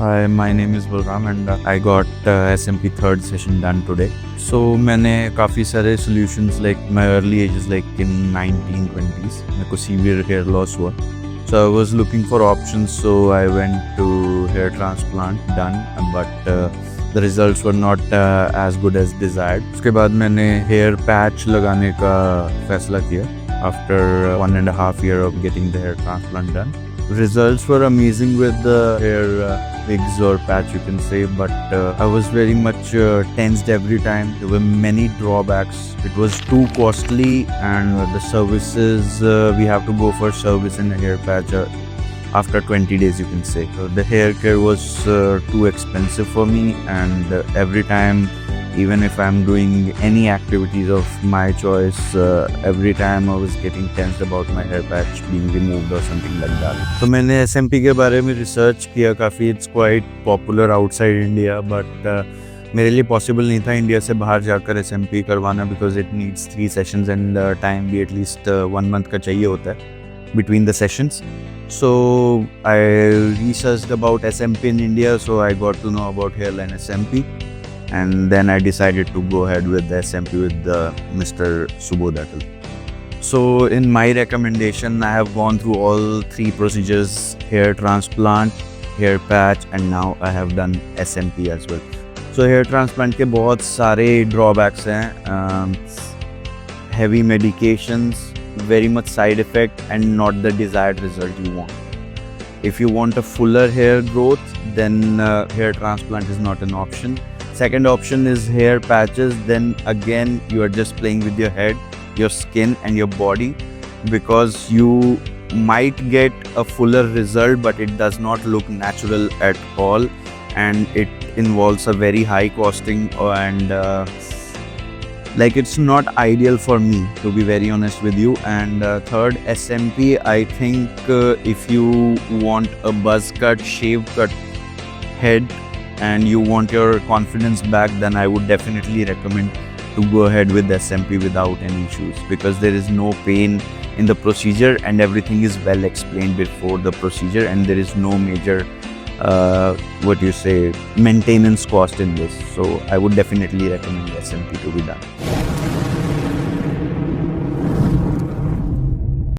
Hi, my name is Balram and I got SMP third session done today. So मैंने काफ़ी सारे solutions like my early ages like in 1920s मेरे को severe hair loss हुआ. So I was looking for options, so I went to hair transplant done, but the results were not as good as desired. उसके बाद मैंने hair patch लगाने का फैसला किया after 1.5 years of getting the hair transplant done. Results were amazing with the hair wigs or patch, you can say, but I was very much tensed every time. There were many drawbacks. It was too costly, and the services we have to go for service in a hair patch after 20 days, you can say. So the hair care was too expensive for me, and every time, even if I'm doing any activities of my choice, every time I was getting tensed about my hair patch being removed or something like that. तो मैंने SMP के बारे में research किया काफ़ी. It's quite popular outside India, but मेरे लिए possible नहीं था इंडिया से बाहर जाकर SMP करवाना, because it needs 3 sessions and time भी at least 1 month का चाहिए होता है between the sessions. So I researched about SMP in India, so I got to know about hairline SMP. And then I decided to go ahead with the SMP with Mr. Subodh Atal. So in my recommendation, I have gone through all 3 procedures: hair transplant, hair patch, and now I have done SMP as well. So hair transplant के बहुत सारे drawbacks हैं, heavy medications, very much side effect, and not the desired result you want. If you want a fuller hair growth, then hair transplant is not an option. Second option is hair patches. Then again, you are just playing with your head, your skin and your body, because you might get a fuller result, but it does not look natural at all, and it involves a very high costing, and like it's not ideal for me, to be very honest with you. And third, SMP, I think if you want a buzz cut, shave cut head, and you want your confidence back, then I would definitely recommend to go ahead with SMP without any issues, because there is no pain in the procedure and everything is well explained before the procedure, and there is no major maintenance cost in this. So I would definitely recommend SMP to be done.